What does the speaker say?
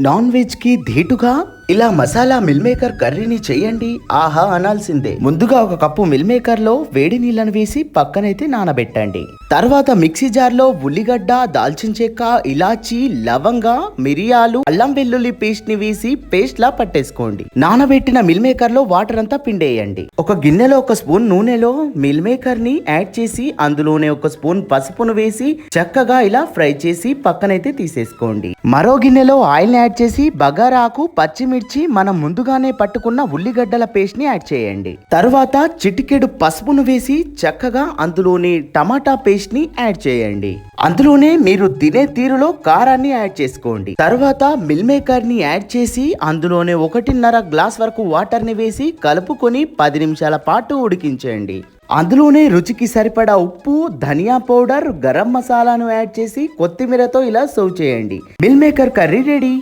Non veg కి ధీటుగా ఇలా మసాలా మిల్ మేకర్ కర్రీని చేయండి, ఆహా అనాల్సిందే. ముందుగా ఒక కప్పు మిల్ మేకర్ లో వేడి నీళ్లను వేసి పక్కనైతే నానబెట్టండి. తర్వాత మిక్సీ జార్ లో ఉల్లిగడ్డ, దాల్చిన చెక్క, ఇలాచి, లవంగ, మిరియాలు, అల్లం వెల్లుల్లి పేస్ట్ ని వేసి పేస్ట్ లా పట్టేసుకోండి. నానబెట్టిన మిల్ మేకర్ లో వాటర్ అంతా పిండేయండి. ఒక గిన్నెలో ఒక స్పూన్ నూనెలో మిల్ మేకర్ ని యాడ్ చేసి అందులోనే ఒక స్పూన్ పసుపును వేసి చక్కగా ఇలా ఫ్రై చేసి పక్కనైతే తీసేసుకోండి. మరో గిన్నెలో ఆయిల్ యాడ్ చేసి బగారాకు, పచ్చిమిర్చి, మనం ముందుగానే పట్టుకున్న ఉల్లిగడ్డల పేస్ట్ ని యాడ్ చేయండి. తర్వాత చిటికెడు పసుపును వేసి చక్కగా అందులోని టమాటా పేస్ట్ ని యాడ్ చేయండి. అందులోనే మీరు తినే తీరులో కారాన్ని యాడ్ చేసుకోండి. తర్వాత మిల్ మేకర్ ని యాడ్ చేసి అందులోనే 1.5 గ్లాస్ వరకు వాటర్ ని వేసి కలుపుకొని 10 నిమిషాల పాటు ఉడికించండి. అందులోనే రుచికి సరిపడా ఉప్పు, ధనియా పౌడర్, గరం మసాలాను యాడ్ చేసి కొత్తిమీరతో ఇలా సర్వ్ చేయండి. Meal maker curry ready.